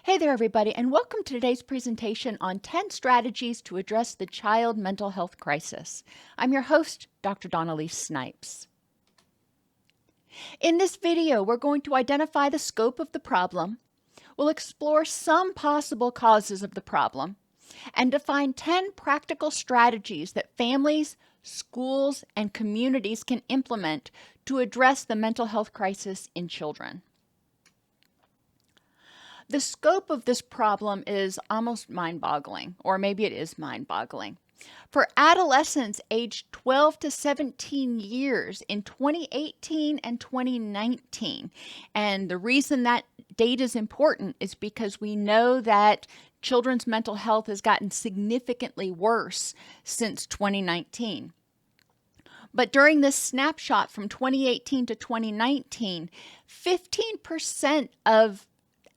Hey there, everybody, and welcome to today's presentation on 10 strategies to address the child mental health crisis. I'm your host, Dr. Elise Snipes. In this video, we're going to identify the scope of the problem, we'll explore some possible causes of the problem, and define 10 practical strategies that families, schools, and communities can implement to address the mental health crisis in children. The scope of this problem is almost mind-boggling, or maybe it is mind-boggling. For adolescents aged 12 to 17 years in 2018 and 2019, and the reason that date is important is because we know that children's mental health has gotten significantly worse since 2019. But during this snapshot from 2018 to 2019, 15% of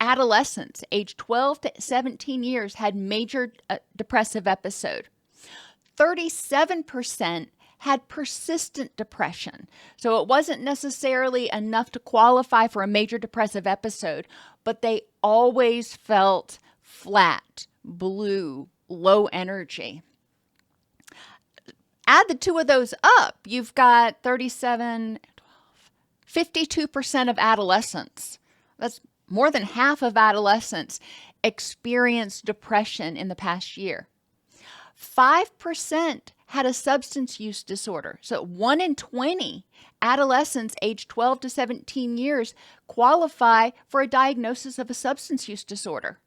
adolescents aged 12 to 17 years had major depressive episode. 37% had persistent depression. So it wasn't necessarily enough to qualify for a major depressive episode, but they always felt flat, blue, low energy. Add the two of those up, you've got 52% of adolescents. That's more than half of adolescents experienced depression in the past year. 5% had a substance use disorder. So 1 in 20 adolescents aged 12 to 17 years qualify for a diagnosis of a substance use disorder.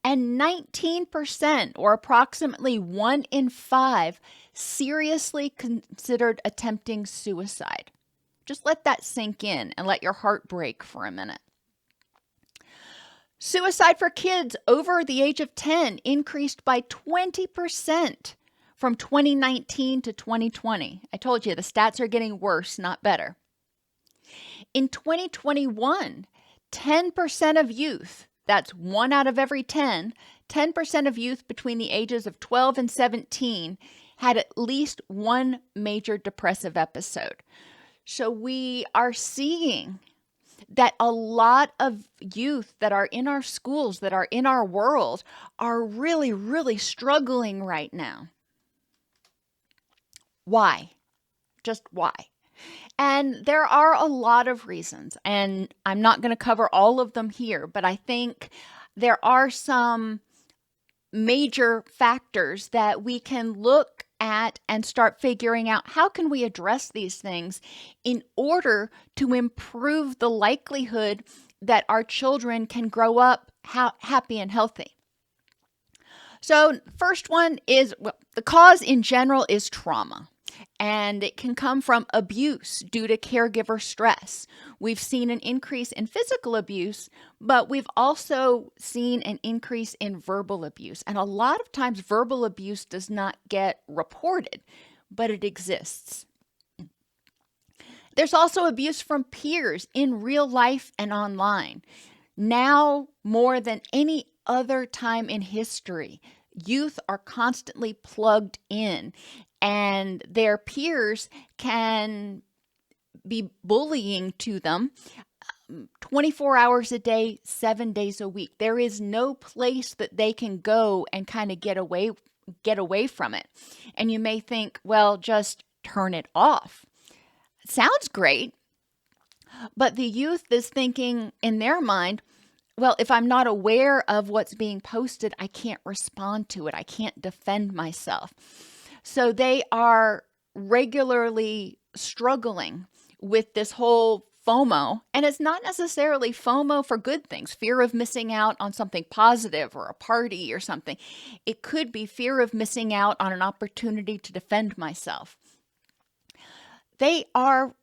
And 19%, or approximately 1 in 5, seriously considered attempting suicide. Just let that sink in and let your heart break for a minute. Suicide for kids over the age of 10 increased by 20% from 2019 to 2020. I told you the stats are getting worse, not better. In 2021, 10% of youth, that's 1 out of every 10 of youth between the ages of 12 and 17 had at least one major depressive episode. So we are seeing that a lot of youth that are in our schools, that are in our world, are really, really struggling right now. Why? Just why? And there are a lot of reasons, and I'm not going to cover all of them here, but I think there are some major factors that we can look at and start figuring out how can we address these things in order to improve the likelihood that our children can grow up happy and healthy. So first one is, the cause in general is trauma. And it can come from abuse due to caregiver stress. We've seen an increase in physical abuse, but we've also seen an increase in verbal abuse. And a lot of times verbal abuse does not get reported, but it exists. There's also abuse from peers in real life and online. Now, more than any other time in history, youth are constantly plugged in, and their peers can be bullying to them 24 hours a day, 7 days a week. There is no place that they can go and kind of get away from it. And you may think, well, just turn it off. Sounds great, but the youth is thinking in their mind, well, if I'm not aware of what's being posted, I can't respond to it. I can't defend myself. So they are regularly struggling with this whole FOMO, and it's not necessarily FOMO for good things, fear of missing out on something positive or a party or something. It could be fear of missing out on an opportunity to defend myself. They are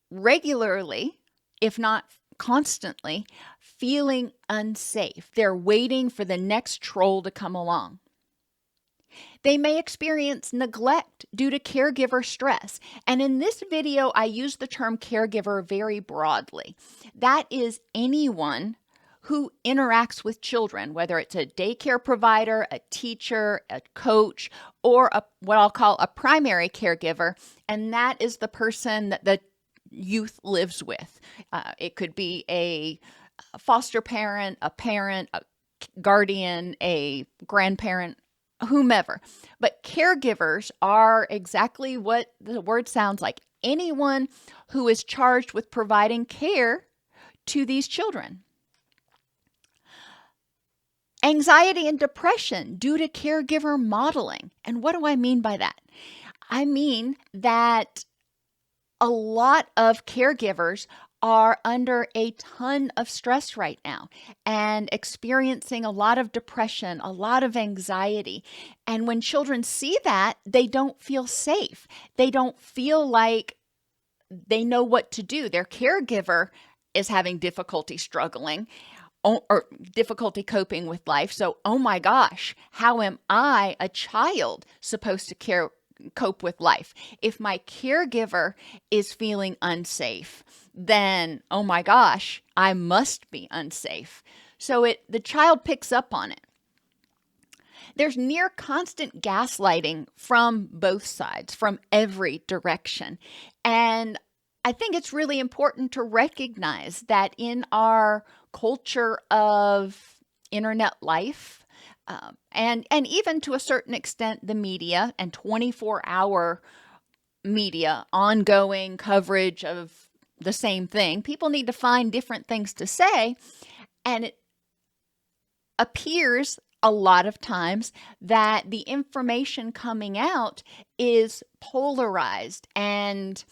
regularly, if not constantly, feeling unsafe. They're waiting for the next troll to come along. They may experience neglect due to caregiver stress. And in this video, I use the term caregiver very broadly. That is anyone who interacts with children, whether it's a daycare provider, a teacher, a coach, or what I'll call a primary caregiver. And that is the person that the youth lives with. It could be a a foster parent, a parent, a guardian, a grandparent, whomever. But caregivers are exactly what the word sounds like: anyone who is charged with providing care to these children. Anxiety and depression due to caregiver modeling. And what do I mean by that? I mean that a lot of caregivers are under a ton of stress right now and experiencing a lot of depression, a lot of anxiety. And when children see that, they don't feel safe. They don't feel like they know what to do. Their caregiver is having difficulty struggling or difficulty coping with life. So, oh my gosh, how am I, a child, supposed to cope with life? If my caregiver is feeling unsafe, then oh my gosh, I must be unsafe. So the child picks up on it. There's near constant gaslighting from both sides, from every direction. And I think it's really important to recognize that in our culture of internet life, and even to a certain extent, the media and 24-hour media, ongoing coverage of the same thing, people need to find different things to say. And it appears a lot of times that the information coming out is polarized, and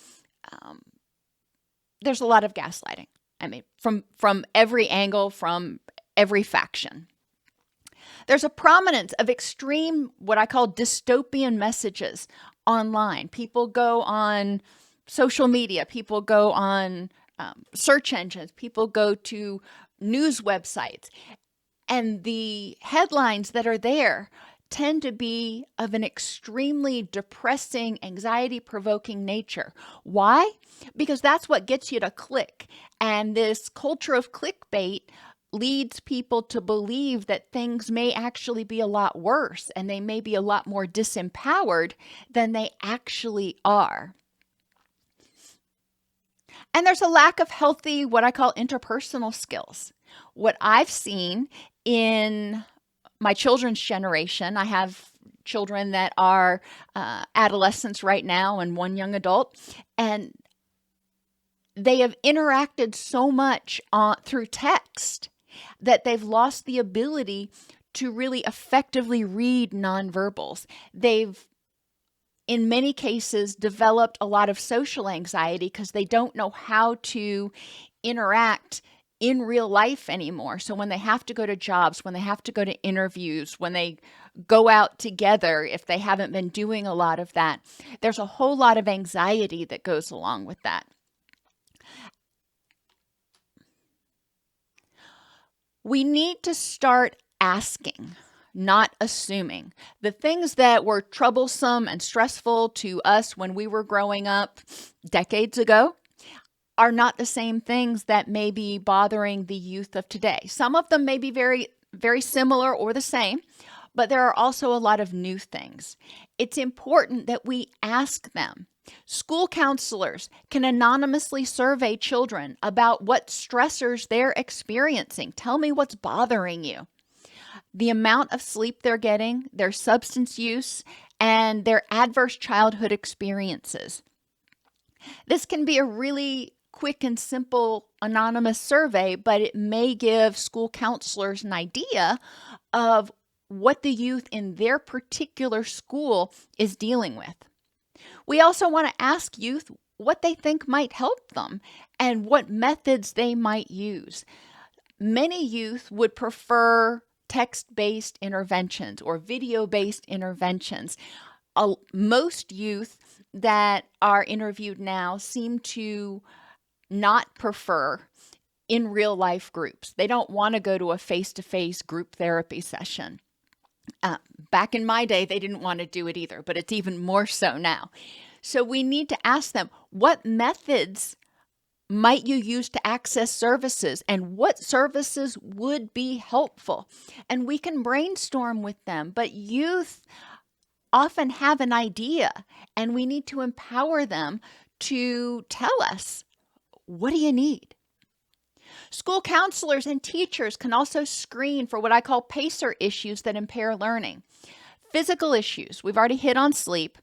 there's a lot of gaslighting. I mean, from every angle, from every faction. There's a prominence of extreme, what I call dystopian messages online. People go on social media, people go on search engines, people go to news websites, and the headlines that are there tend to be of an extremely depressing, anxiety-provoking nature. Why? Because that's what gets you to click. And this culture of clickbait leads people to believe that things may actually be a lot worse and they may be a lot more disempowered than they actually are. And there's a lack of healthy, what I call interpersonal skills. What I've seen in my children's generation, I have children that are adolescents right now and one young adult, and they have interacted so much through text that they've lost the ability to really effectively read nonverbals. They've, in many cases, developed a lot of social anxiety because they don't know how to interact in real life anymore. So when they have to go to jobs, when they have to go to interviews, when they go out together, if they haven't been doing a lot of that, there's a whole lot of anxiety that goes along with that. We need to start asking, not assuming. The things that were troublesome and stressful to us when we were growing up decades ago are not the same things that may be bothering the youth of today. Some of them may be very, very similar or the same, but there are also a lot of new things. It's important that we ask them. School counselors can anonymously survey children about what stressors they're experiencing. Tell me what's bothering you. The amount of sleep they're getting, their substance use, and their adverse childhood experiences. This can be a really quick and simple anonymous survey, but it may give school counselors an idea of what the youth in their particular school is dealing with. We also want to ask youth what they think might help them and what methods they might use. Many youth would prefer text-based interventions or video-based interventions. Most youth that are interviewed now seem to not prefer in real life groups. They don't want to go to a face-to-face group therapy session. Back in my day, they didn't want to do it either, but it's even more so now. So we need to ask them, what methods might you use to access services and what services would be helpful? And we can brainstorm with them, but youth often have an idea and we need to empower them to tell us, what do you need? School counselors and teachers can also screen for what I call PACER issues that impair learning. Physical issues, we've already hit on sleep,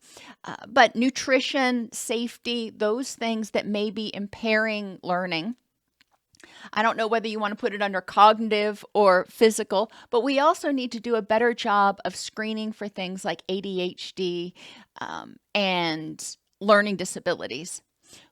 but nutrition, safety, those things that may be impairing learning. I don't know whether you want to put it under cognitive or physical, but we also need to do a better job of screening for things like ADHD and learning disabilities.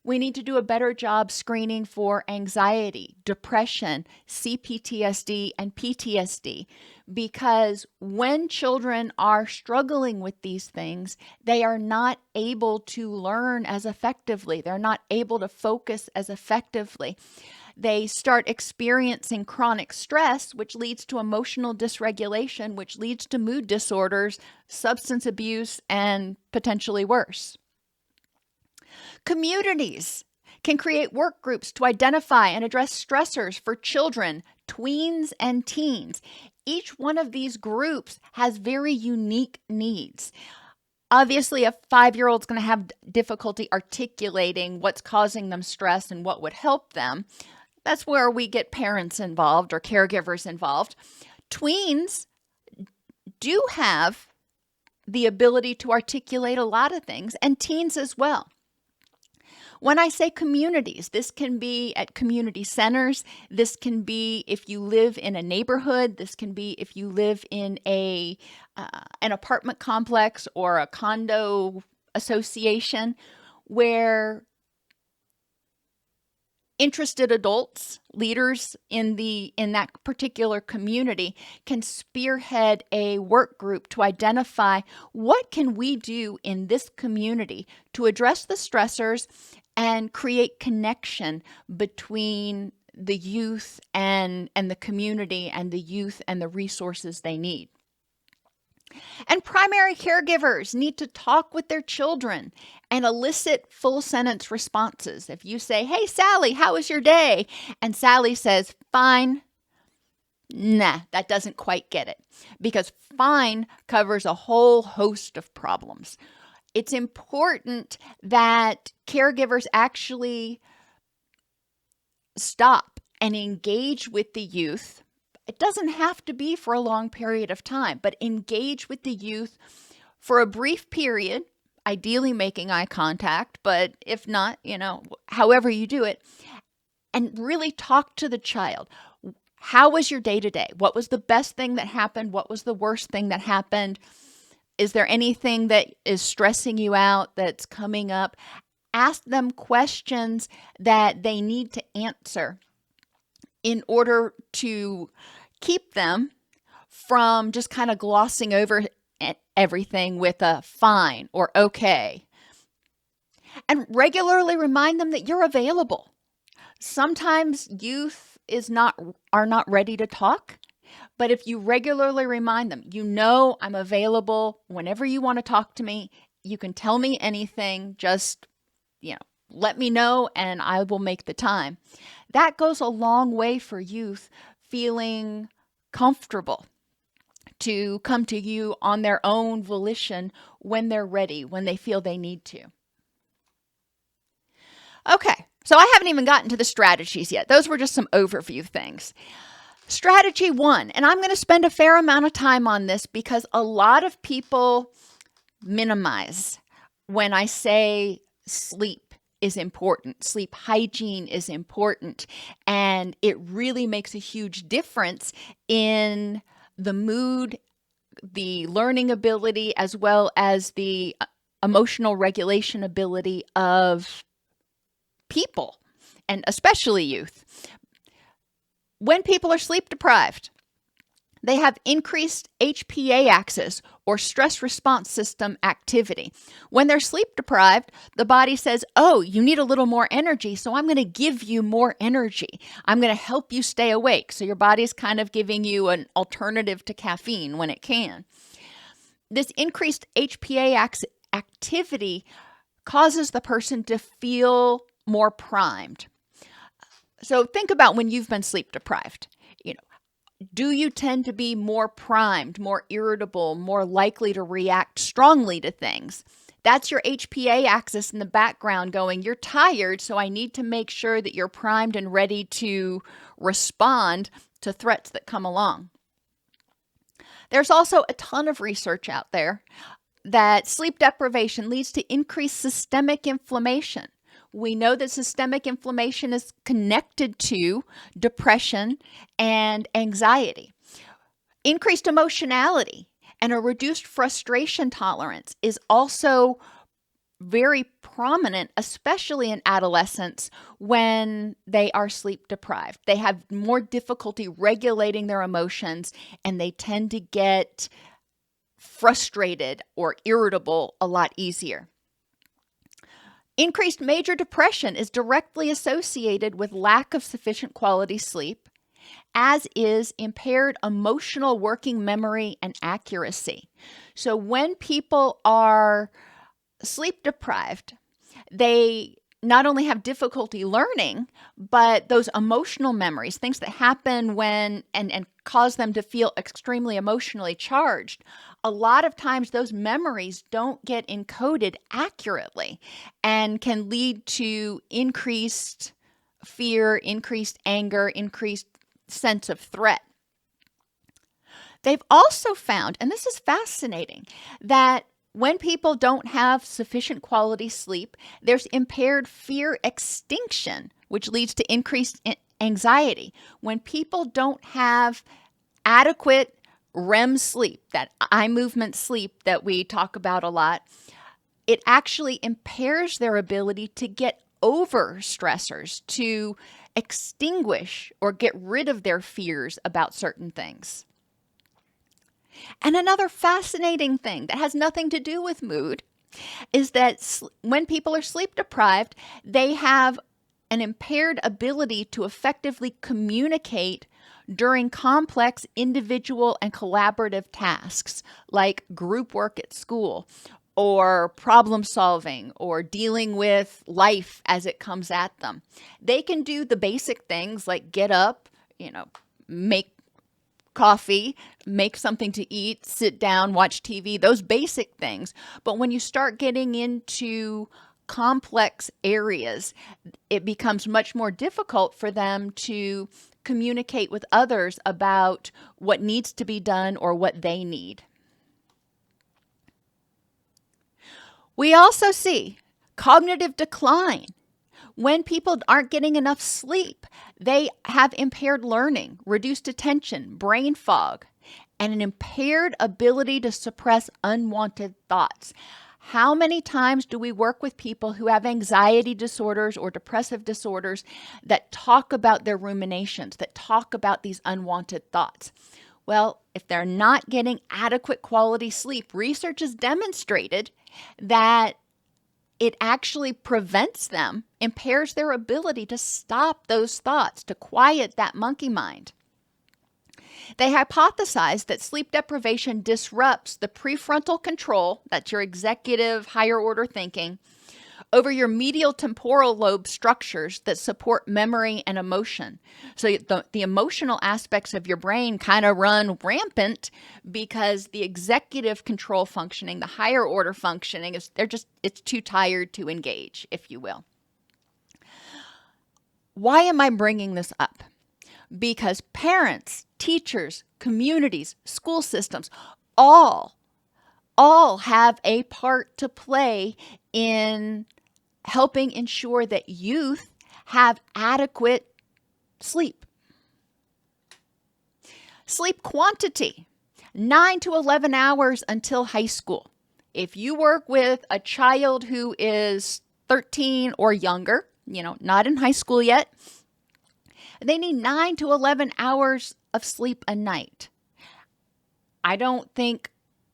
We need to do a better job screening for anxiety, depression, CPTSD, and PTSD, because when children are struggling with these things, they are not able to learn as effectively. They're not able to focus as effectively. They start experiencing chronic stress, which leads to emotional dysregulation, which leads to mood disorders, substance abuse, and potentially worse. Communities can create work groups to identify and address stressors for children, tweens, and teens. Each one of these groups has very unique needs. Obviously, a 5-year-old is going to have difficulty articulating what's causing them stress and what would help them. That's where we get parents involved or caregivers involved. Tweens do have the ability to articulate a lot of things, and teens as well. When I say communities, this can be at community centers. This can be if you live in a neighborhood. This can be if you live in an apartment complex or a condo association where interested adults, leaders in that particular community can spearhead a work group to identify what can we do in this community to address the stressors and create connection between the youth and the community and the youth and the resources they need. And primary caregivers need to talk with their children and elicit full sentence responses. If you say, "Hey, Sally, how was your day?" and Sally says, "Fine," nah, that doesn't quite get it, because fine covers a whole host of problems. It's important that caregivers actually stop and engage with the youth. It doesn't have to be for a long period of time, but engage with the youth for a brief period, ideally making eye contact, but if not, however you do it, and really talk to the child. How was your day today? What was the best thing that happened? What was the worst thing that happened? Is there anything that is stressing you out that's coming up? Ask them questions that they need to answer in order to keep them from just kind of glossing over everything with a fine or okay. And regularly remind them that you're available. Sometimes youth are not ready to talk, but if you regularly remind them, I'm available whenever you want to talk to me. You can tell me anything, just let me know and I will make the time. That goes a long way for youth feeling comfortable to come to you on their own volition when they're ready, when they feel they need to. Okay, so I haven't even gotten to the strategies yet. Those were just some overview things. Strategy 1, and I'm going to spend a fair amount of time on this because a lot of people minimize when I say sleep is important. Sleep hygiene is important, and it really makes a huge difference in the mood, the learning ability, as well as the emotional regulation ability of people, and especially youth. When people are sleep deprived, they have increased HPA axis or stress response system activity. When they're sleep deprived, the body says, "Oh, you need a little more energy, so I'm going to give you more energy. I'm going to help you stay awake." So your body's kind of giving you an alternative to caffeine when it can. This increased HPA activity causes the person to feel more primed. So think about when you've been sleep deprived. Do you tend to be more primed, more irritable, more likely to react strongly to things? That's your HPA axis in the background going, you're tired, so I need to make sure that you're primed and ready to respond to threats that come along. There's also a ton of research out there that sleep deprivation leads to increased systemic inflammation. We know that systemic inflammation is connected to depression and anxiety. Increased emotionality and a reduced frustration tolerance is also very prominent, especially in adolescents when they are sleep deprived. They have more difficulty regulating their emotions, and they tend to get frustrated or irritable a lot easier. Increased major depression is directly associated with lack of sufficient quality sleep, as is impaired emotional working memory and accuracy. So when people are sleep deprived, they not only have difficulty learning, but those emotional memories, things that happen when and cause them to feel extremely emotionally charged, a lot of times those memories don't get encoded accurately and can lead to increased fear, increased anger, increased sense of threat. They've also found, and this is fascinating, that when people don't have sufficient quality sleep, there's impaired fear extinction, which leads to increased anxiety. When people don't have adequate REM sleep, that eye movement sleep that we talk about a lot, it actually impairs their ability to get over stressors, to extinguish or get rid of their fears about certain things. And another fascinating thing that has nothing to do with mood is that when people are sleep deprived, they have an impaired ability to effectively communicate during complex individual and collaborative tasks like group work at school or problem solving or dealing with life as it comes at them. They can do the basic things like get up, make coffee, make something to eat, sit down, watch TV, those basic things. But when you start getting into complex areas, it becomes much more difficult for them to communicate with others about what needs to be done or what they need. We also see cognitive decline. When people aren't getting enough sleep, they have impaired learning, reduced attention, brain fog, and an impaired ability to suppress unwanted thoughts. How many times do we work with people who have anxiety disorders or depressive disorders that talk about their ruminations, that talk about these unwanted thoughts? Well, if they're not getting adequate quality sleep, research has demonstrated that it actually prevents them, impairs their ability to stop those thoughts, to quiet that monkey mind. They hypothesized that sleep deprivation disrupts the prefrontal control, that's your executive higher order thinking, over your medial temporal lobe structures that support memory and emotion. So the emotional aspects of your brain kind of run rampant because the executive control functioning, the higher order functioning, it's too tired to engage, if you will. Why am I bringing this up? Because parents, teachers, communities, school systems, all have a part to play in helping ensure that youth have adequate sleep. Sleep quantity, 9 to 11 hours until high school. If you work with a child who is 13 or younger, not in high school yet, they need 9 to 11 hours of sleep a night. I don't think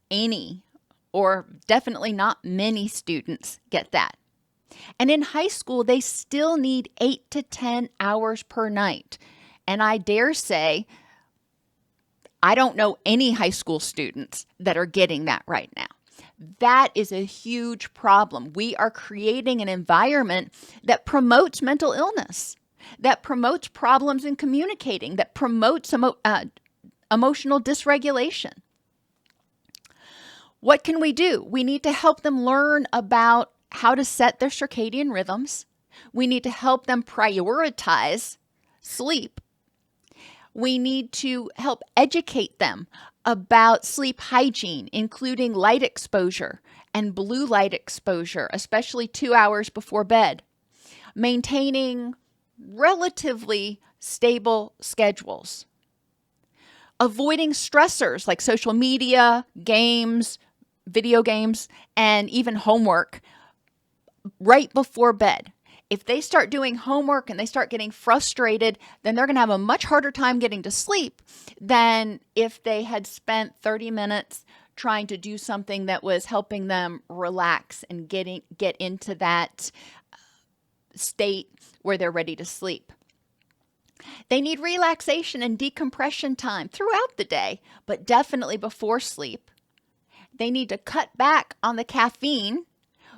any, or definitely not many students get that. And in high school, they still need 8 to 10 hours per night. And I dare say, I don't know any high school students that are getting that right now. That is a huge problem. We are creating an environment that promotes mental illness, that promotes problems in communicating, that promotes emotional dysregulation. What can we do? We need to help them learn about how to set their circadian rhythms. We need to help them prioritize sleep. We need to help educate them about sleep hygiene, including light exposure and blue light exposure, especially 2 hours before bed. Maintaining relatively stable schedules. Avoiding stressors like social media, games, video games, and even homework right before bed. If they start doing homework and they start getting frustrated, then they're going to have a much harder time getting to sleep than if they had spent 30 minutes trying to do something that was helping them relax and get into that state where they're ready to sleep. They need relaxation and decompression time throughout the day, but definitely before sleep. They need to cut back on the caffeine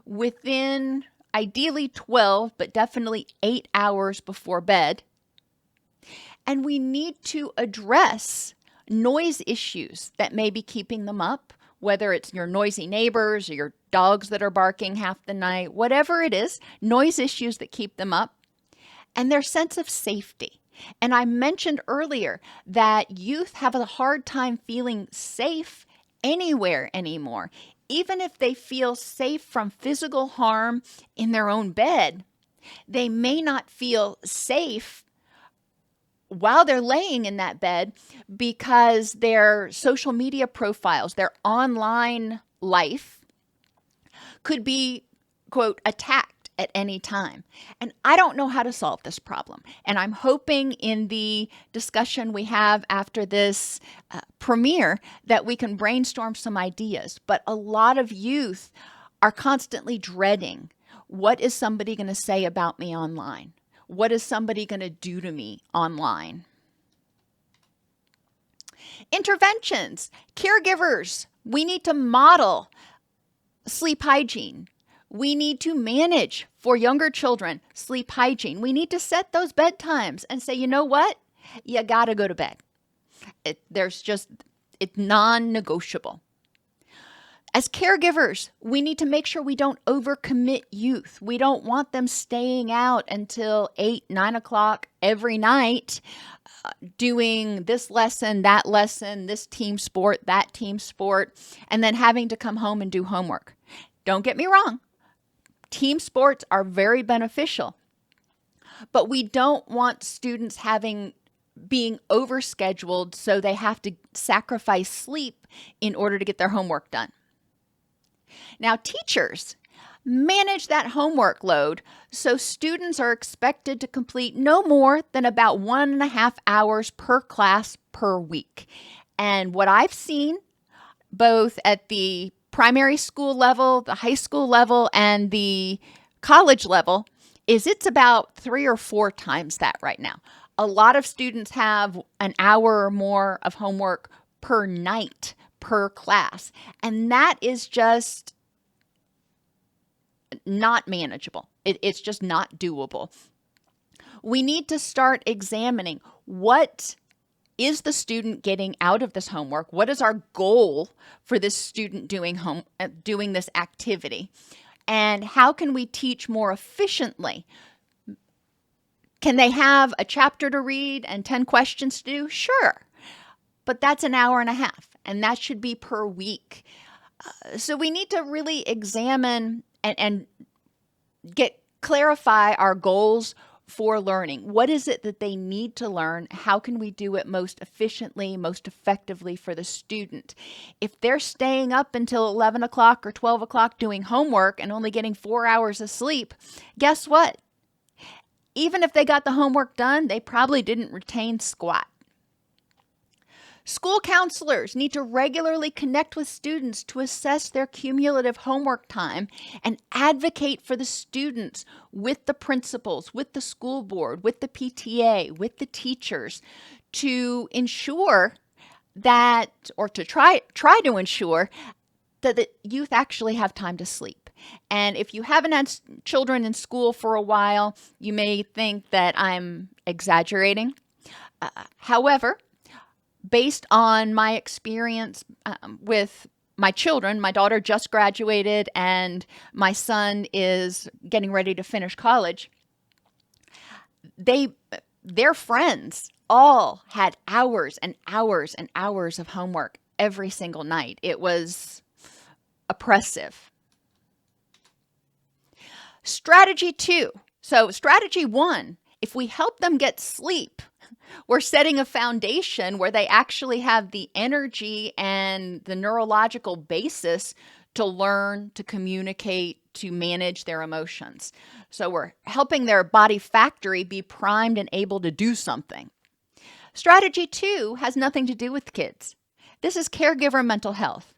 within ideally 12, but definitely 8 hours before bed. And we need to address noise issues that may be keeping them up, whether it's your noisy neighbors or your dogs that are barking half the night, whatever it is, noise issues that keep them up, and their sense of safety. And I mentioned earlier that youth have a hard time feeling safe anywhere anymore. Even if they feel safe from physical harm in their own bed, they may not feel safe while they're laying in that bed because their social media profiles, their online life could be, quote, attacked at any time. And I don't know how to solve this problem. And I'm hoping in the discussion we have after this premiere that we can brainstorm some ideas. But a lot of youth are constantly dreading, what is somebody going to say about me online? What is somebody going to do to me online? Interventions, caregivers, we need to model sleep hygiene. We need to manage for younger children sleep hygiene. We need to set those bedtimes and say, you know what? You got to go to bed. It's non-negotiable. As caregivers, we need to make sure we don't overcommit youth. We don't want them staying out until 8, 9 o'clock every night doing this lesson, this team sport, that team sport, and then having to come home and do homework. Don't get me wrong. Team sports are very beneficial, but we don't want students being overscheduled so they have to sacrifice sleep in order to get their homework done. Now, teachers manage that homework load so students are expected to complete no more than about 1.5 hours per class per week. And what I've seen, both at the primary school level, the high school level, and the college level, is it's about 3 or 4 times that right now. A lot of students have an hour or more of homework per night, per class. And that is just not manageable. It's just not doable. We need to start examining what is the student getting out of this homework? What is our goal for this student doing this activity? And how can we teach more efficiently? Can they have a chapter to read and 10 questions to do? Sure. But that's an hour and a half, and that should be per week. So we need to really examine and clarify our goals for learning. What is it that they need to learn? How can we do it most efficiently, most effectively for the student? If they're staying up until 11 o'clock or 12 o'clock doing homework and only getting 4 hours of sleep, guess what? Even if they got the homework done, they probably didn't retain squat. School counselors need to regularly connect with students to assess their cumulative homework time and advocate for the students with the principals, with the school board, with the PTA, with the teachers to ensure that, or to try to ensure that the youth actually have time to sleep. And if you haven't had children in school for a while, you may think that I'm exaggerating. However, based on my experience with my children, my daughter just graduated and my son is getting ready to finish college. Their friends all had hours and hours and hours of homework every single night. It was oppressive. Strategy 2. So strategy 1, if we help them get sleep, we're setting a foundation where they actually have the energy and the neurological basis to learn, to communicate, to manage their emotions. So we're helping their body factory be primed and able to do something. Strategy 2 has nothing to do with kids. This is caregiver mental health.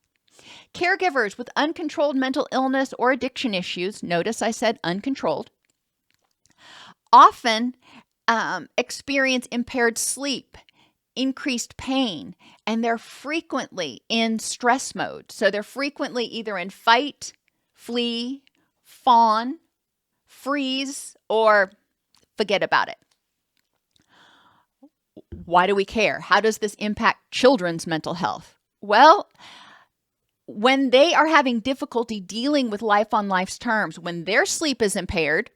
Caregivers with uncontrolled mental illness or addiction issues, notice I said uncontrolled, often experience impaired sleep, increased pain, and they're frequently in stress mode. So they're frequently either in fight, flee, fawn, freeze, or forget about it. Why do we care? How does this impact children's mental health? Well, when they are having difficulty dealing with life on life's terms, when their sleep is impaired,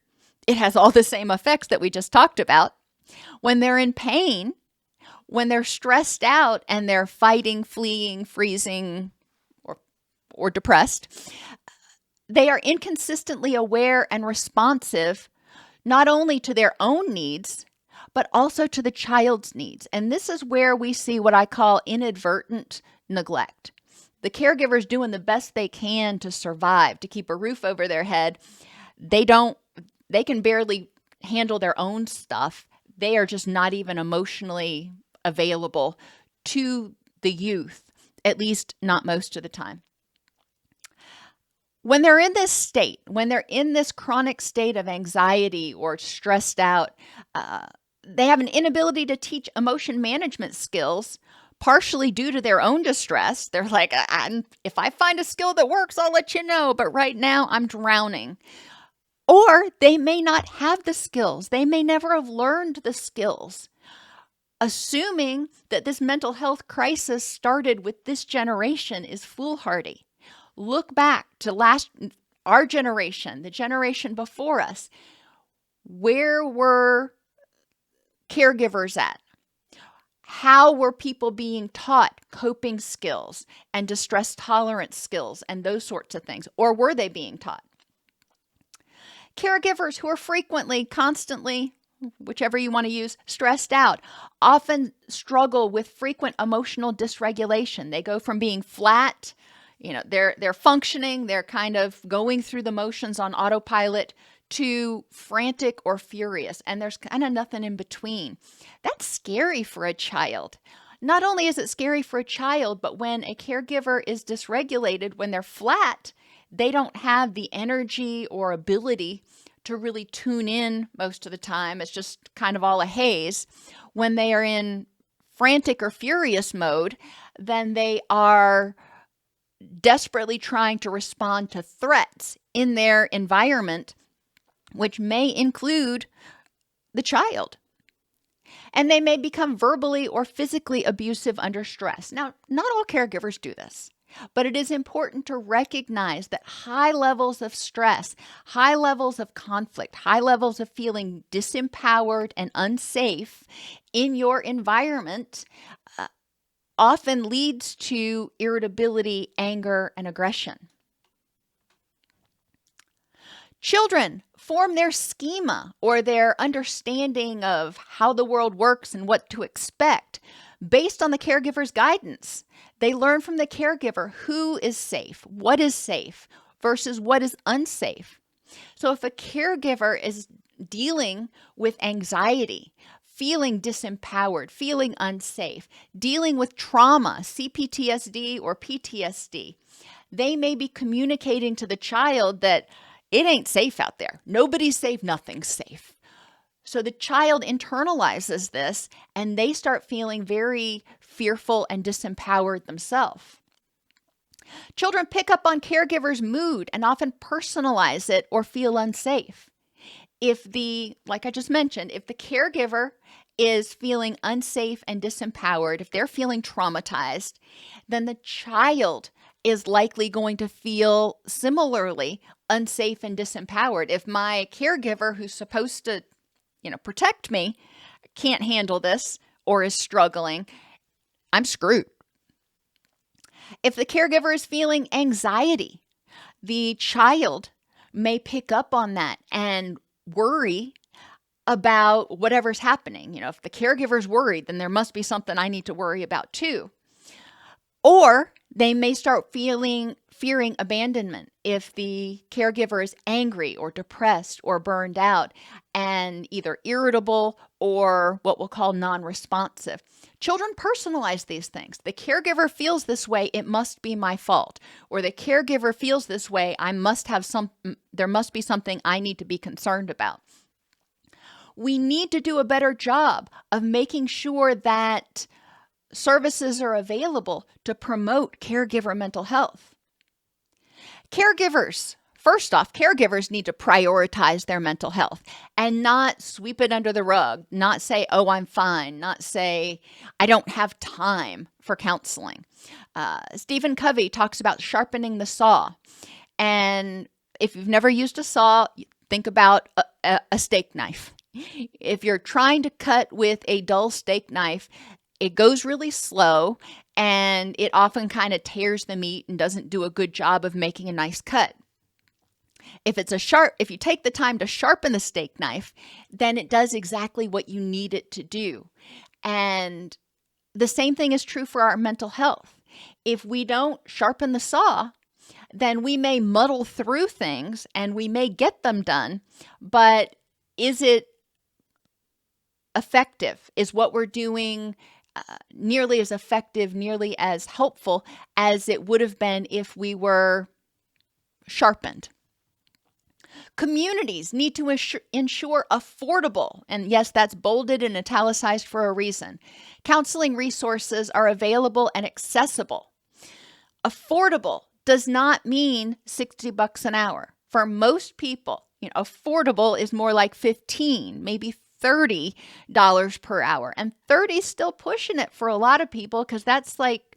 it has all the same effects that we just talked about. When they're in pain, when they're stressed out and they're fighting, fleeing, freezing, or depressed, they are inconsistently aware and responsive not only to their own needs, but also to the child's needs. And this is where we see what I call inadvertent neglect. The caregiver's doing the best they can to survive, to keep a roof over their head. They can barely handle their own stuff. They are just not even emotionally available to the youth, at least not most of the time. When they're in this state, when they're in this chronic state of anxiety or stressed out, they have an inability to teach emotion management skills, partially due to their own distress. They're like, if I find a skill that works, I'll let you know. But right now I'm drowning. Or they may not have the skills. They may never have learned the skills. Assuming that this mental health crisis started with this generation is foolhardy. Look back to our generation, the generation before us. Where were caregivers at? How were people being taught coping skills and distress tolerance skills and those sorts of things? Or were they being taught? Caregivers who are frequently, constantly, whichever you want to use, stressed out, often struggle with frequent emotional dysregulation. They go from being flat, they're functioning, they're kind of going through the motions on autopilot, to frantic or furious, and there's kind of nothing in between. That's scary for a child. Not only is it scary for a child, but when a caregiver is dysregulated, when they're flat, they don't have the energy or ability to really tune in most of the time. It's just kind of all a haze. When they are in frantic or furious mode, then they are desperately trying to respond to threats in their environment, which may include the child. And they may become verbally or physically abusive under stress. Now, not all caregivers do this, but it is important to recognize that high levels of stress, high levels of conflict, high levels of feeling disempowered and unsafe in your environment often leads to irritability, anger, and aggression. Children form their schema or their understanding of how the world works and what to expect based on the caregiver's guidance. They learn from the caregiver who is safe, what is safe versus what is unsafe. So if a caregiver is dealing with anxiety, feeling disempowered, feeling unsafe, dealing with trauma, CPTSD or PTSD, they may be communicating to the child that it ain't safe out there. Nobody's safe, nothing's safe. So the child internalizes this and they start feeling very fearful and disempowered themselves. Children pick up on caregivers' mood and often personalize it or feel unsafe. Like I just mentioned, if the caregiver is feeling unsafe and disempowered, if they're feeling traumatized, then the child is likely going to feel similarly unsafe and disempowered. If my caregiver who's supposed to, protect me can't handle this or is struggling, I'm screwed. If the caregiver is feeling anxiety, the child may pick up on that and worry about whatever's happening. If the caregiver's worried, then there must be something I need to worry about too. Or they may start fearing abandonment if the caregiver is angry or depressed or burned out and either irritable or what we'll call non-responsive. Children personalize these things. The caregiver feels this way, it must be my fault. Or the caregiver feels this way, there must be something I need to be concerned about. We need to do a better job of making sure that services are available to promote caregiver mental health. First off, caregivers need to prioritize their mental health and not sweep it under the rug, not say, oh, I'm fine, not say, I don't have time for counseling. Stephen Covey talks about sharpening the saw. And if you've never used a saw, think about a steak knife. If you're trying to cut with a dull steak knife, it goes really slow and it often kind of tears the meat and doesn't do a good job of making a nice cut. If you take the time to sharpen the steak knife, then it does exactly what you need it to do. And the same thing is true for our mental health. If we don't sharpen the saw, then we may muddle through things and we may get them done, but is it effective? Is what we're doing nearly as effective, nearly as helpful as it would have been if we were sharpened? Communities need to ensure affordable, and yes, that's bolded and italicized for a reason. Counseling resources are available and accessible. Affordable does not mean $60 an hour. For most people, affordable is more like $15, maybe $30 per hour. And 30 is still pushing it for a lot of people because that's like,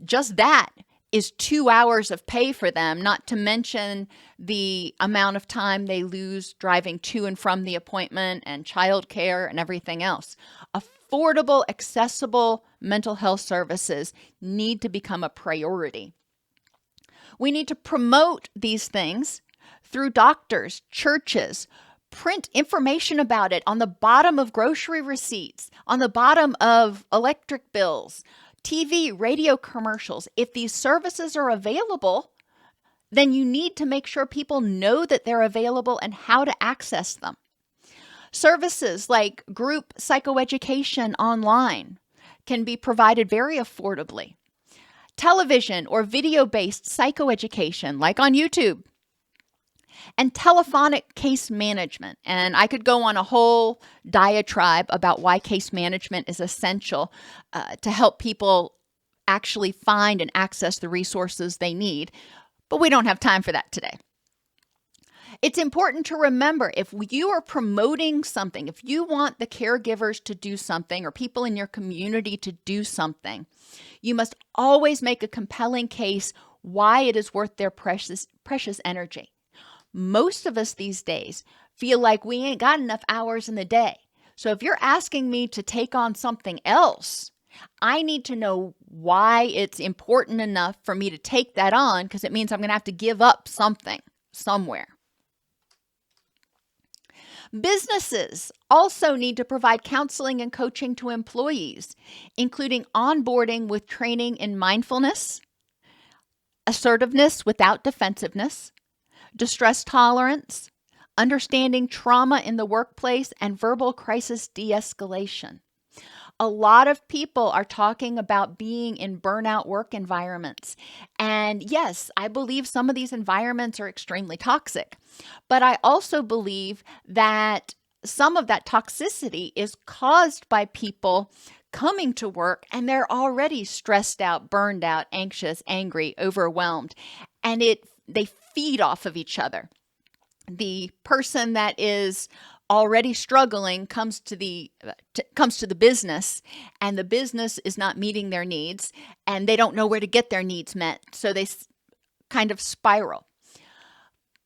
just that is 2 hours of pay for them, not to mention the amount of time they lose driving to and from the appointment and childcare and everything else. Affordable, accessible mental health services need to become a priority. We need to promote these things through doctors, churches, print information about it on the bottom of grocery receipts, on the bottom of electric bills, TV, radio commercials. If these services are available, then you need to make sure people know that they're available and how to access them. Services like group psychoeducation online can be provided very affordably. Television or video-based psychoeducation, like on YouTube. And telephonic case management. And I could go on a whole diatribe about why case management is essential to help people actually find and access the resources they need. But we don't have time for that today. It's important to remember, if you are promoting something, if you want the caregivers to do something or people in your community to do something, you must always make a compelling case why it is worth their precious energy. Most of us these days feel like we ain't got enough hours in the day. So if you're asking me to take on something else, I need to know why it's important enough for me to take that on, because it means I'm going to have to give up something somewhere. Businesses also need to provide counseling and coaching to employees, including onboarding with training in mindfulness, assertiveness without defensiveness, distress tolerance, understanding trauma in the workplace, and verbal crisis de-escalation. A lot of people are talking about being in burnout work environments. And yes, I believe some of these environments are extremely toxic. But I also believe that some of that toxicity is caused by people coming to work and they're already stressed out, burned out, anxious, angry, overwhelmed. And they feed off of each other. The person that is already struggling comes to the business, and the business is not meeting their needs, and they don't know where to get their needs met, so they kind of spiral.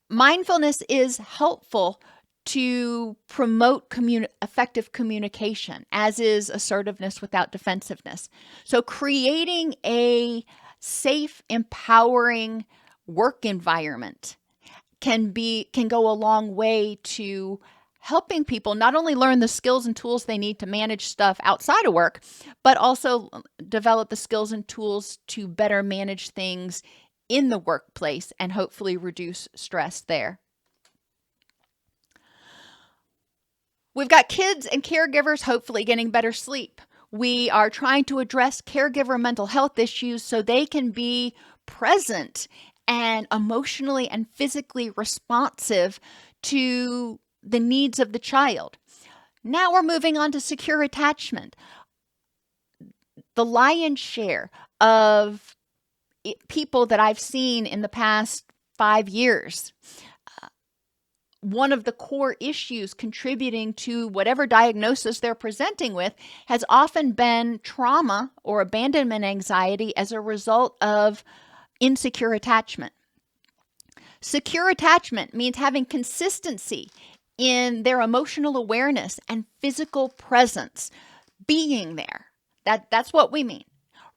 Mindfulness is helpful to promote effective communication, as is assertiveness without defensiveness. So creating a safe, empowering work environment can go a long way to helping people not only learn the skills and tools they need to manage stuff outside of work, but also develop the skills and tools to better manage things in the workplace and hopefully reduce stress there. We've got kids and caregivers hopefully getting better sleep. We are trying to address caregiver mental health issues so they can be present and emotionally and physically responsive to the needs of the child. Now we're moving on to secure attachment. The lion's share of people that I've seen in the past 5 years, one of the core issues contributing to whatever diagnosis they're presenting with has often been trauma or abandonment anxiety as a result of insecure attachment. Secure attachment means having consistency in their emotional awareness and physical presence, being there. That's what we mean.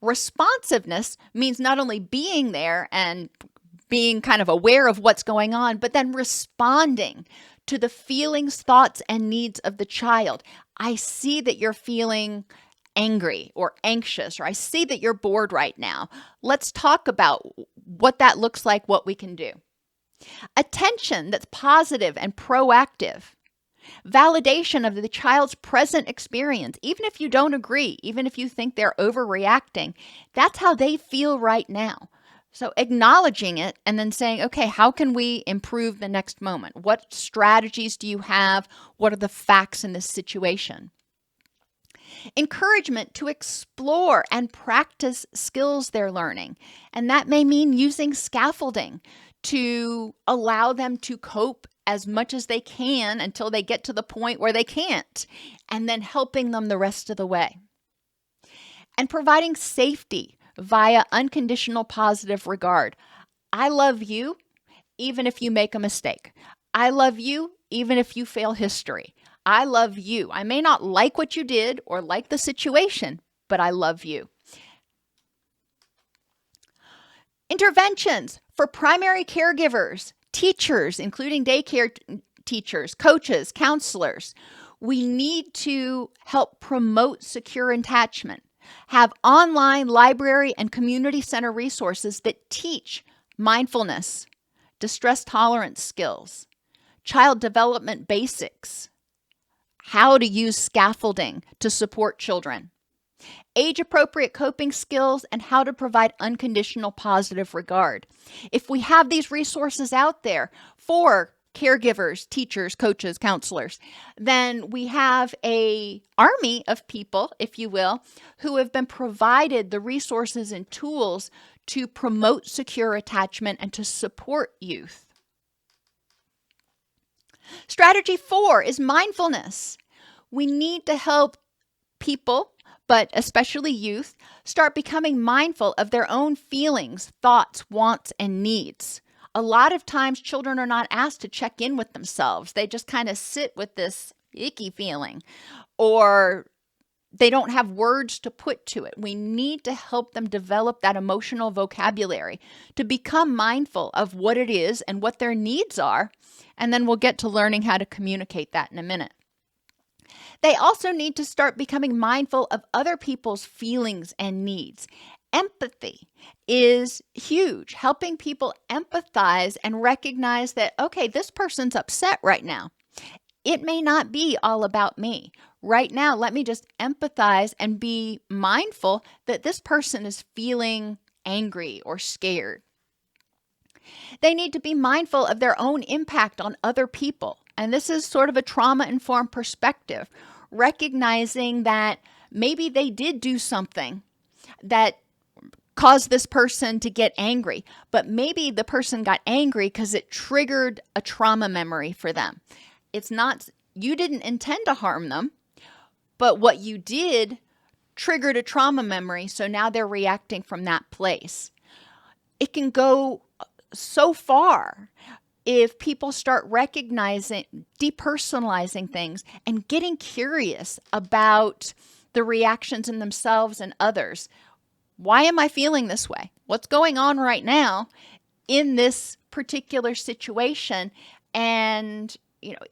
Responsiveness means not only being there and being kind of aware of what's going on, but then responding to the feelings, thoughts, and needs of the child. I see that you're feeling angry or anxious, or I see that you're bored right now. Let's talk about what that looks like, what we can do. Attention that's positive and proactive. Validation of the child's present experience, even if you don't agree, even if you think they're overreacting, that's how they feel right now. So acknowledging it and then saying, okay, how can we improve the next moment? What strategies do you have? What are the facts in this situation? Encouragement to explore and practice skills they're learning. And that may mean using scaffolding to allow them to cope as much as they can until they get to the point where they can't, and then helping them the rest of the way. And providing safety via unconditional positive regard. I love you even if you make a mistake. I love you even if you fail history. I love you. I may not like what you did or like the situation, but I love you. Interventions for primary caregivers, teachers, including daycare teachers, coaches, counselors. We need to help promote secure attachment, have online library and community center resources that teach mindfulness, distress tolerance skills, child development basics, how to use scaffolding to support children, age-appropriate coping skills, and how to provide unconditional positive regard. If we have these resources out there for caregivers, teachers, coaches, counselors, then we have an army of people, if you will, who have been provided the resources and tools to promote secure attachment and to support youth. Strategy 4 is mindfulness. We need to help people, but especially youth, start becoming mindful of their own feelings, thoughts, wants, and needs. A lot of times children are not asked to check in with themselves. They just kind of sit with this icky feeling, or they don't have words to put to it. We need to help them develop that emotional vocabulary to become mindful of what it is and what their needs are, and then we'll get to learning how to communicate that in a minute. They also need to start becoming mindful of other people's feelings and needs. Empathy is huge, helping people empathize and recognize that, okay, this person's upset right now. It may not be all about me. Right now, let me just empathize and be mindful that this person is feeling angry or scared. They need to be mindful of their own impact on other people. And this is sort of a trauma-informed perspective, recognizing that maybe they did do something that caused this person to get angry, but maybe the person got angry because it triggered a trauma memory for them. It's not you didn't intend to harm them, but what you did triggered a trauma memory, so now they're reacting from that place. It can go so far if people start recognizing, depersonalizing things, and getting curious about the reactions in themselves and others. Why am I feeling this way? What's going on right now in this particular situation? And,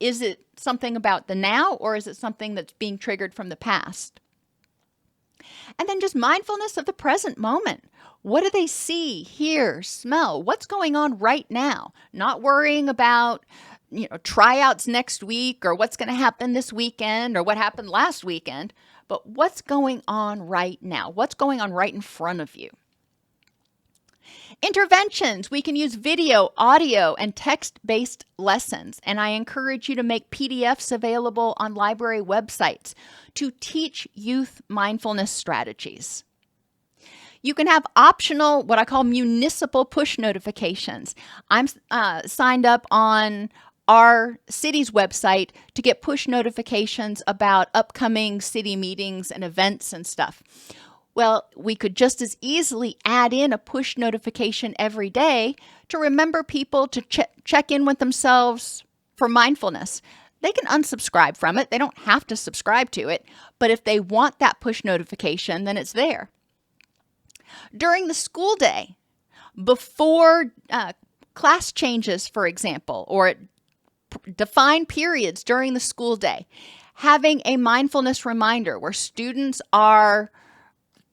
is it something about the now, or is it something that's being triggered from the past? And then just mindfulness of the present moment. What do they see, hear, smell? What's going on right now? Not worrying about, tryouts next week, or what's going to happen this weekend, or what happened last weekend, but what's going on right now? What's going on right in front of you? Interventions. We can use video, audio, and text-based lessons. And I encourage you to make PDFs available on library websites to teach youth mindfulness strategies. You can have optional, what I call municipal push notifications. I'm signed up on our city's website to get push notifications about upcoming city meetings and events and stuff. Well, we could just as easily add in a push notification every day to remember people to check in with themselves for mindfulness. They can unsubscribe from it. They don't have to subscribe to it. But if they want that push notification, then it's there. During the school day, before class changes, for example, or at defined periods during the school day, having a mindfulness reminder where students are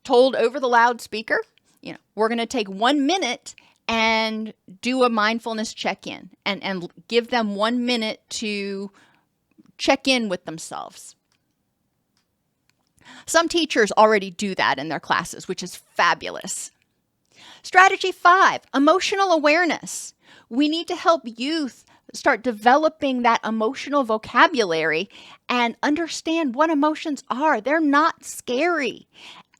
told over the loudspeaker, we're going to take 1 minute and do a mindfulness check-in and give them 1 minute to check in with themselves. Some teachers already do that in their classes, which is fabulous. Strategy 5, emotional awareness. We need to help youth start developing that emotional vocabulary and understand what emotions are. They're not scary.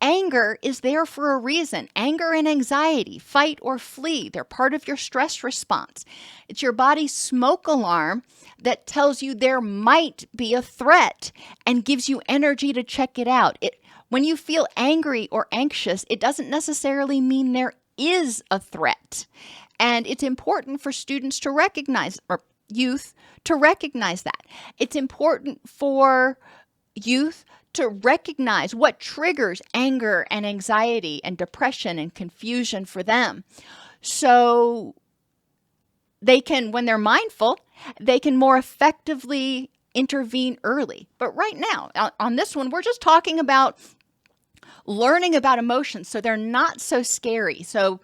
Anger is there for a reason. Anger and anxiety, fight or flee, they're part of your stress response. It's your body's smoke alarm that tells you there might be a threat and gives you energy to check it out. When you feel angry or anxious, it doesn't necessarily mean there is a threat. And it's important for students to recognize, or youth to recognize that. It's important for youth to recognize what triggers anger and anxiety and depression and confusion for them. So they can, when they're mindful, they can more effectively intervene early. But right now, on this one, we're just talking about learning about emotions so they're not so scary. So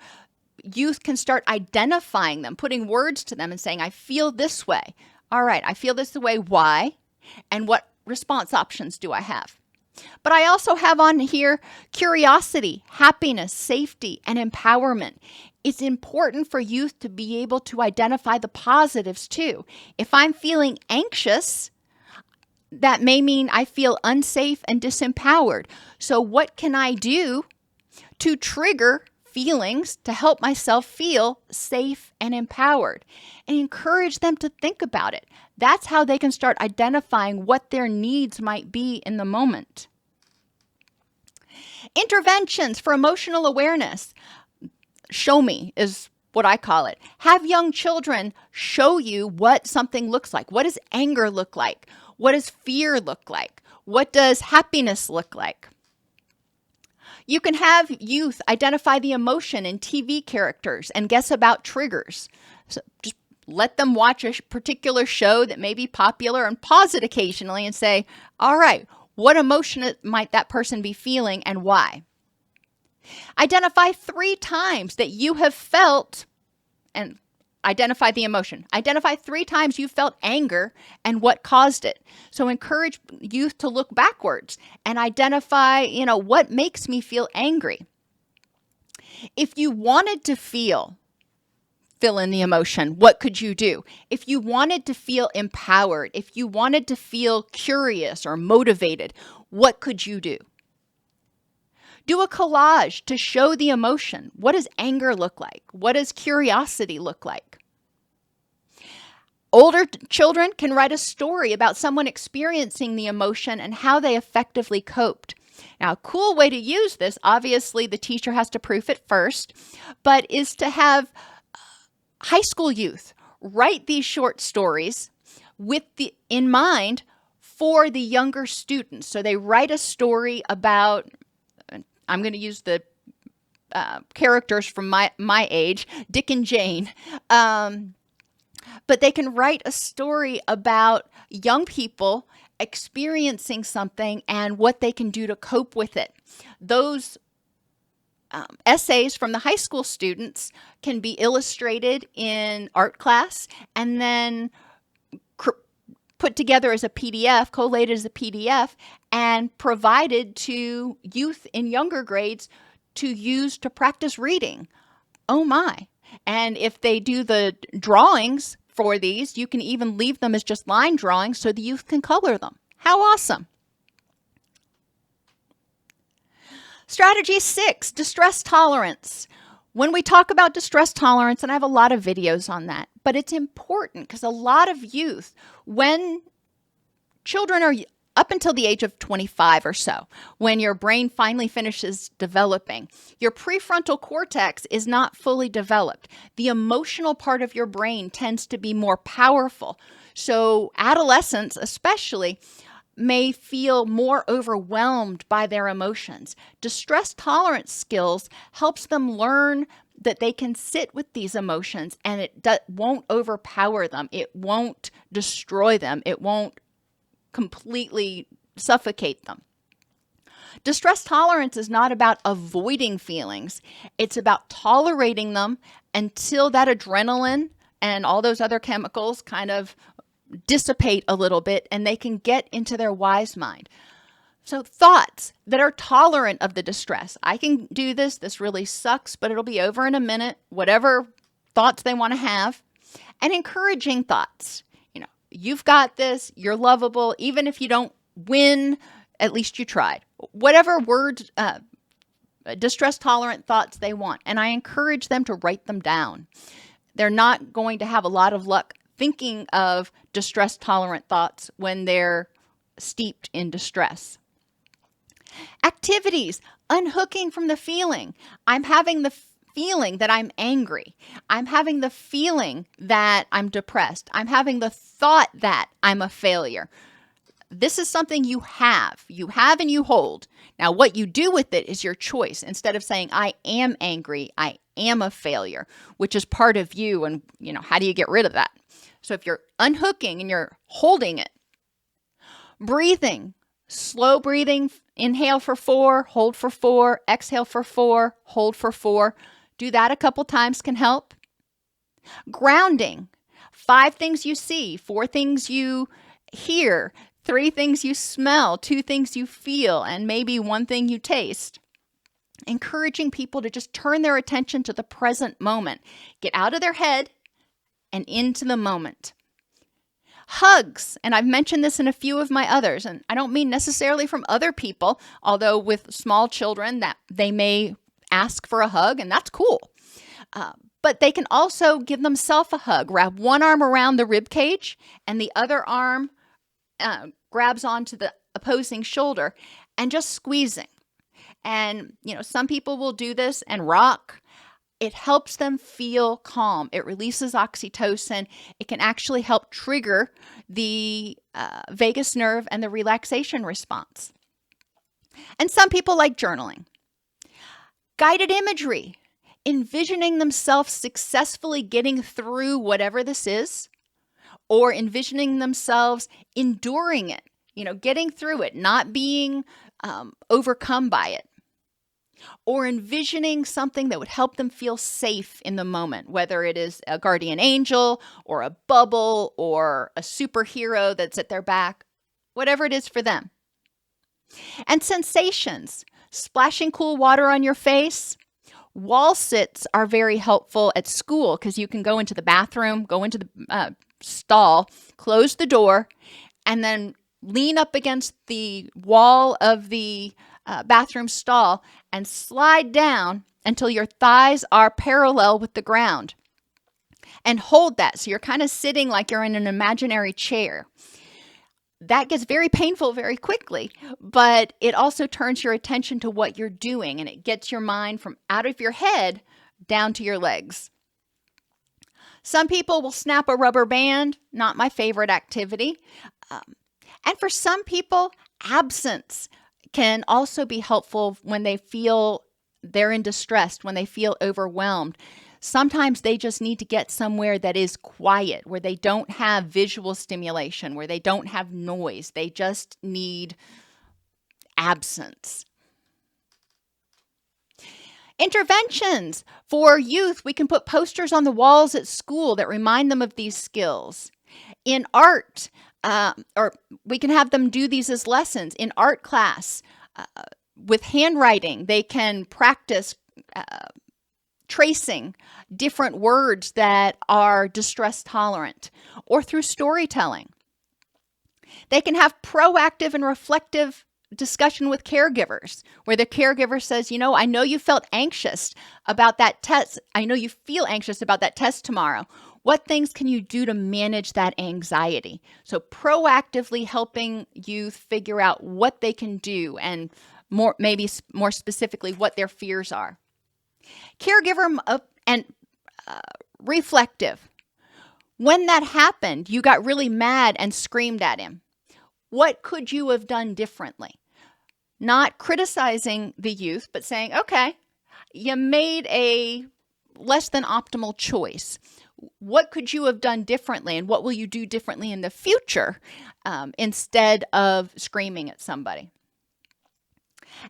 youth can start identifying them, putting words to them and saying, I feel this way. All right, I feel this way. Why? And what response options do I have? But I also have on here curiosity, happiness, safety, and empowerment. It's important for youth to be able to identify the positives too. If I'm feeling anxious, that may mean I feel unsafe and disempowered. So what can I do to trigger feelings to help myself feel safe and empowered? And encourage them to think about it. That's how they can start identifying what their needs might be in the moment. Interventions for emotional awareness. Show me is what I call it. Have young children show you what something looks like. What does anger look like? What does fear look like? What does happiness look like? You can have youth identify the emotion in TV characters and guess about triggers. So just let them watch a particular show that may be popular and pause it occasionally and say, all right, what emotion might that person be feeling and why? Identify 3 times that you have felt, and identify the emotion. Identify 3 times you felt anger and what caused it. So encourage youth to look backwards and identify, what makes me feel angry. If you wanted to fill in the emotion, what could you do? If you wanted to feel empowered, if you wanted to feel curious or motivated, what could you do? Do a collage to show the emotion. What does anger look like? What does curiosity look like? Older children can write a story about someone experiencing the emotion and how they effectively coped. Now, a cool way to use this, obviously the teacher has to proof it first, but is to have high school youth write these short stories in mind for the younger students. So they write a story about, I'm going to use the characters from my age, Dick and Jane. But they can write a story about young people experiencing something and what they can do to cope with it. Those essays from the high school students can be illustrated in art class and then put together as a PDF, collated as a PDF, and provided to youth in younger grades to use to practice reading. Oh my. And if they do the drawings for these, you can even leave them as just line drawings so the youth can color them. How awesome. Strategy 6, distress tolerance. When we talk about distress tolerance, and I have a lot of videos on that, but it's important because a lot of youth, when children are up until the age of 25 or so, when your brain finally finishes developing, your prefrontal cortex is not fully developed. The emotional part of your brain tends to be more powerful. So adolescents especially may feel more overwhelmed by their emotions. Distress tolerance skills helps them learn that they can sit with these emotions and it won't overpower them. It won't destroy them. It won't completely suffocate them. Distress tolerance is not about avoiding feelings. It's about tolerating them until that adrenaline and all those other chemicals kind of dissipate a little bit and they can get into their wise mind. So thoughts that are tolerant of the distress. I can do this. This really sucks, but it'll be over in a minute. Whatever thoughts they want to have. And encouraging thoughts. You've got this. You're lovable. Even if you don't win, at least you tried. Whatever words, distress tolerant thoughts they want. And I encourage them to write them down. They're not going to have a lot of luck thinking of distress tolerant thoughts when they're steeped in distress. Activities, unhooking from the feeling. I'm having the feeling that I'm angry. I'm having the feeling that I'm depressed. I'm having the thought that I'm a failure. This is something you have. You have and you hold. Now, what you do with it is your choice. Instead of saying, I am angry, I am a failure, which is part of you. And, how do you get rid of that? So if you're unhooking and you're holding it, breathing, slow breathing, inhale for 4, hold for 4, exhale for 4, hold for 4. Do that a couple times can help. Grounding, 5 things you see, 4 things you hear, 3 things you smell, 2 things you feel, and maybe 1 thing you taste. Encouraging people to just turn their attention to the present moment. Get out of their head and into the moment. Hugs, and I've mentioned this in a few of my others, and I don't mean necessarily from other people, although with small children that they may ask for a hug, and that's cool. But they can also give themselves a hug. Wrap one arm around the rib cage, and the other arm grabs onto the opposing shoulder, and just squeezing. And, some people will do this and rock. It helps them feel calm. It releases oxytocin. It can actually help trigger the vagus nerve and the relaxation response. And some people like journaling. Guided imagery, envisioning themselves successfully getting through whatever this is, or envisioning themselves enduring it, getting through it, not being overcome by it. Or envisioning something that would help them feel safe in the moment, whether it is a guardian angel or a bubble or a superhero that's at their back, whatever it is for them. And sensations, splashing cool water on your face. Wall sits are very helpful at school because you can go into the bathroom, go into the stall, close the door, and then lean up against the wall of the bathroom stall and slide down until your thighs are parallel with the ground. and hold that. So you're kind of sitting like you're in an imaginary chair. That gets very painful very quickly, but it also turns your attention to what you're doing, and it gets your mind from out of your head down to your legs. Some people will snap a rubber band, not my favorite activity. And for some people, absence can also be helpful when they feel they're in distress, when they feel overwhelmed. Sometimes they just need to get somewhere that is quiet, where they don't have visual stimulation, where they don't have noise. They just need absence. Interventions for youth. We can put posters on the walls at school that remind them of these skills. In art, or we can have them do these as lessons. In art class, with handwriting, they can practice tracing different words that are distress tolerant, or through storytelling. They can have proactive and reflective discussion with caregivers, where the caregiver says, I know you felt anxious about that test. I know you feel anxious about that test tomorrow. What things can you do to manage that anxiety? So proactively helping youth figure out what they can do, and maybe more specifically, what their fears are. Caregiver and reflective. When that happened, you got really mad and screamed at him. What could you have done differently? Not criticizing the youth, but saying, okay, you made a less than optimal choice. What could you have done differently, and what will you do differently in the future instead of screaming at somebody?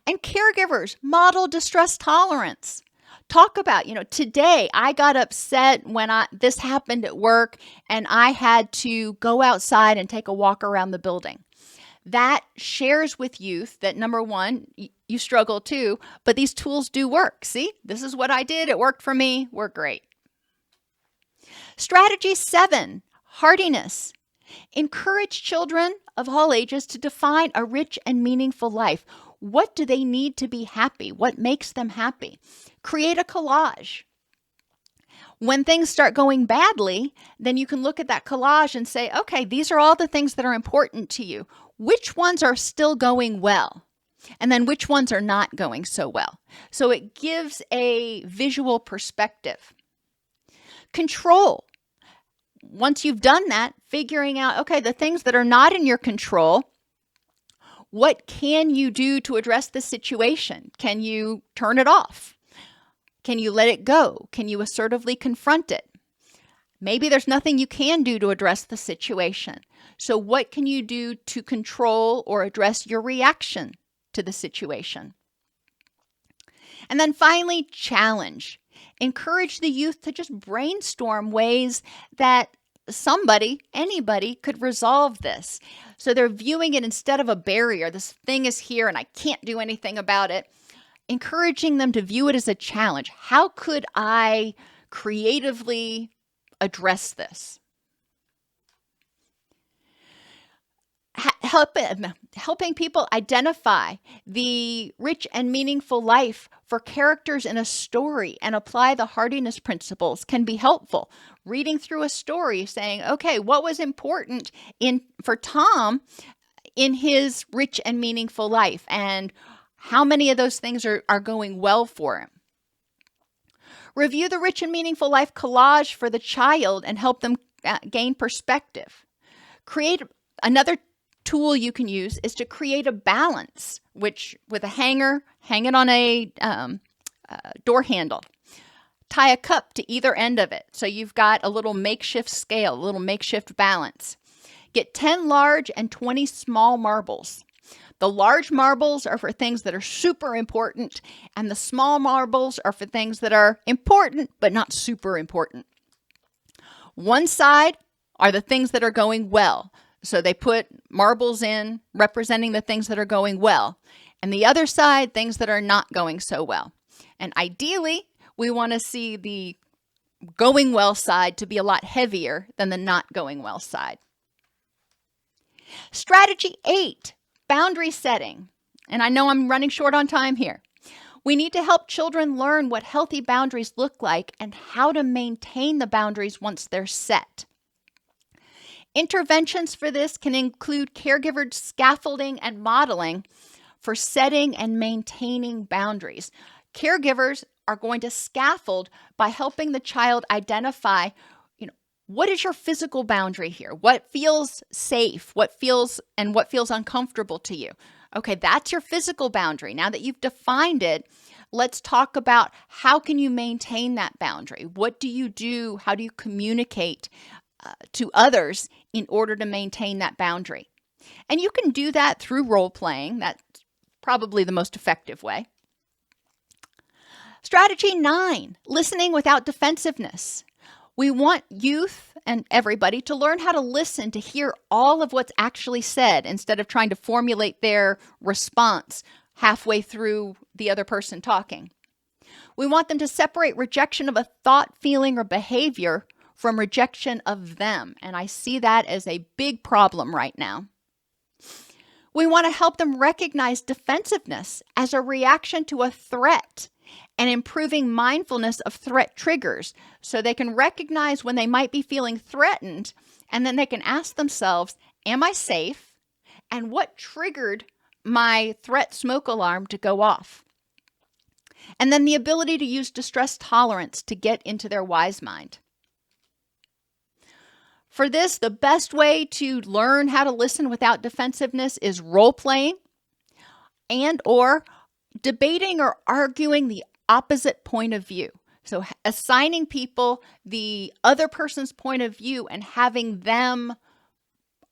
And caregivers, model distress tolerance. Talk about, today I got upset when this happened at work and I had to go outside and take a walk around the building. That shares with youth that, number one, you struggle too, but these tools do work. See, this is what I did. It worked for me. We're great. Strategy 7, hardiness. Encourage children of all ages to define a rich and meaningful life. What do they need to be happy? What makes them happy? Create a collage. When things start going badly, then you can look at that collage and say, okay, these are all the things that are important to you. Which ones are still going well? And then which ones are not going so well? So it gives a visual perspective. Control. Once you've done that, figuring out, okay, the things that are not in your control, what can you do to address the situation? Can you turn it off? Can you let it go? Can you assertively confront it? Maybe there's nothing you can do to address the situation. So what can you do to control or address your reaction to the situation? And then finally, challenge. Encourage the youth to just brainstorm ways that anybody could resolve this. So they're viewing it instead of a barrier. This thing is here and I can't do anything about it. Encouraging them to view it as a challenge. How could I creatively address this? Helping people identify the rich and meaningful life for characters in a story and apply the hardiness principles can be helpful. Reading through a story saying, okay, what was important for Tom in his rich and meaningful life, and how many of those things are going well for him? Review the rich and meaningful life collage for the child and help them gain perspective. Another tool you can use is to create a balance, which with a hanger, hang it on a door handle. Tie a cup to either end of it. So you've got a little makeshift scale, a little makeshift balance. Get 10 large and 20 small marbles. The large marbles are for things that are super important, and the small marbles are for things that are important, but not super important. One side are the things that are going well. So they put marbles in representing the things that are going well. And the other side, things that are not going so well. And ideally, we want to see the going well side to be a lot heavier than the not going well side. Strategy 8, boundary setting. And I know I'm running short on time here. We need to help children learn what healthy boundaries look like and how to maintain the boundaries once they're set. Interventions for this can include caregiver scaffolding and modeling for setting and maintaining boundaries. Caregivers are going to scaffold by helping the child identify, what is your physical boundary here? What feels safe? What feels uncomfortable to you? Okay, that's your physical boundary. Now that you've defined it, let's talk about how can you maintain that boundary? What do you do? How do you communicate to others in order to maintain that boundary? And you can do that through role playing. That's probably the most effective way. Strategy 9, listening without defensiveness. We want youth and everybody to learn how to listen, to hear all of what's actually said instead of trying to formulate their response halfway through the other person talking. We want them to separate rejection of a thought, feeling, or behavior from rejection of them. And I see that as a big problem right now. We want to help them recognize defensiveness as a reaction to a threat and improving mindfulness of threat triggers so they can recognize when they might be feeling threatened, and then they can ask themselves, am I safe? And what triggered my threat smoke alarm to go off? And then the ability to use distress tolerance to get into their wise mind. For this, the best way to learn how to listen without defensiveness is role-playing and or debating or arguing the opposite point of view. So assigning people the other person's point of view and having them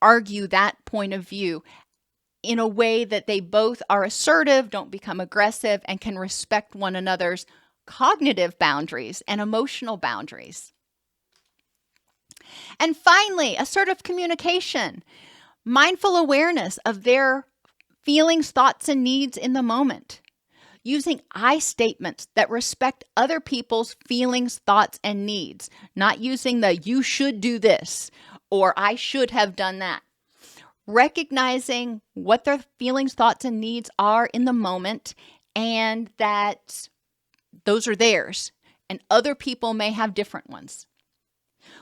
argue that point of view in a way that they both are assertive, don't become aggressive, and can respect one another's cognitive boundaries and emotional boundaries. And finally, assertive communication, mindful awareness of their feelings, thoughts, and needs in the moment. Using I statements that respect other people's feelings, thoughts, and needs, not using the you should do this or I should have done that. Recognizing what their feelings, thoughts, and needs are in the moment and that those are theirs and other people may have different ones.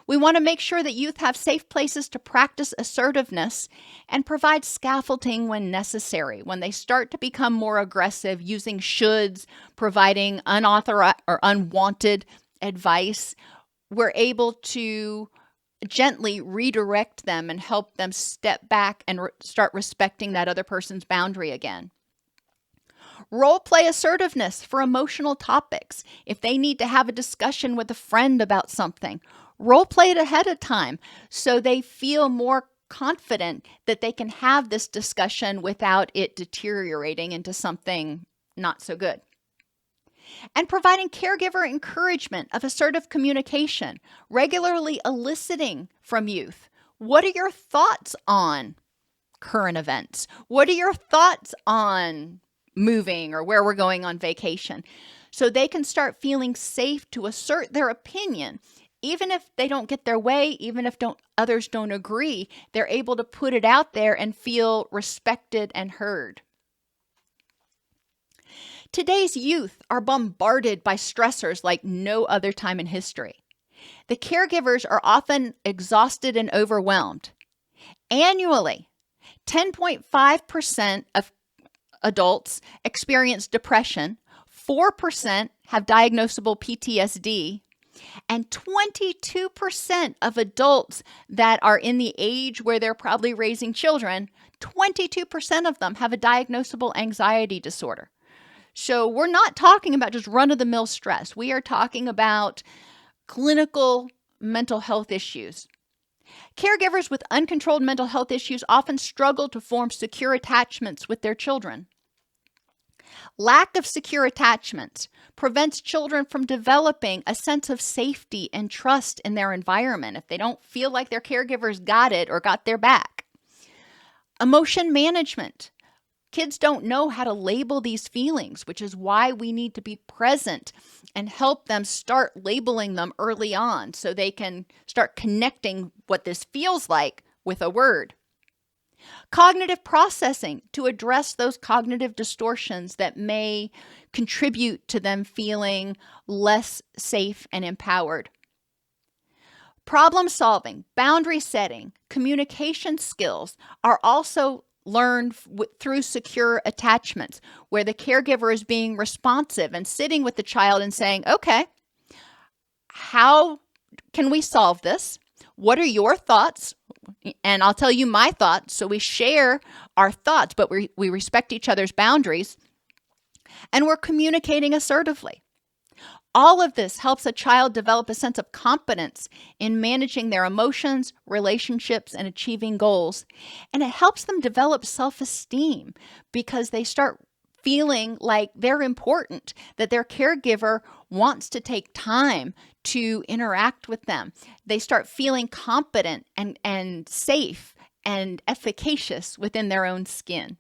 We want to make sure that youth have safe places to practice assertiveness and provide scaffolding when necessary. When they start to become more aggressive, using shoulds, providing unauthorized or unwanted advice, we're able to gently redirect them and help them step back and start respecting that other person's boundary again. Role play assertiveness for emotional topics. If they need to have a discussion with a friend about something, role play it ahead of time so they feel more confident that they can have this discussion without it deteriorating into something not so good. And providing caregiver encouragement of assertive communication, regularly eliciting from youth, what are your thoughts on current events? What are your thoughts on moving or where we're going on vacation? So they can start feeling safe to assert their opinion. Even if they don't get their way, even if others don't agree, they're able to put it out there and feel respected and heard. Today's youth are bombarded by stressors like no other time in history. The caregivers are often exhausted and overwhelmed. Annually, 10.5% of adults experience depression, 4% have diagnosable PTSD, and 22% of adults that are in the age where they're probably raising children, 22% of them have a diagnosable anxiety disorder. So we're not talking about just run-of-the-mill stress. We are talking about clinical mental health issues. Caregivers with uncontrolled mental health issues often struggle to form secure attachments with their children. Lack of secure attachments prevents children from developing a sense of safety and trust in their environment if they don't feel like their caregivers got it or got their back. Emotion management. Kids don't know how to label these feelings, which is why we need to be present and help them start labeling them early on so they can start connecting what this feels like with a word. Cognitive processing to address those cognitive distortions that may contribute to them feeling less safe and empowered. Problem solving, boundary setting, communication skills are also learned through secure attachments, where the caregiver is being responsive and sitting with the child and saying, okay, how can we solve this? What are your thoughts? And I'll tell you my thoughts. So we share our thoughts, but we respect each other's boundaries, and we're communicating assertively. All of this helps a child develop a sense of competence in managing their emotions, relationships, and achieving goals. And it helps them develop self-esteem because they start feeling like they're important, that their caregiver wants to take time to interact with them. They start feeling competent and safe and efficacious within their own skin.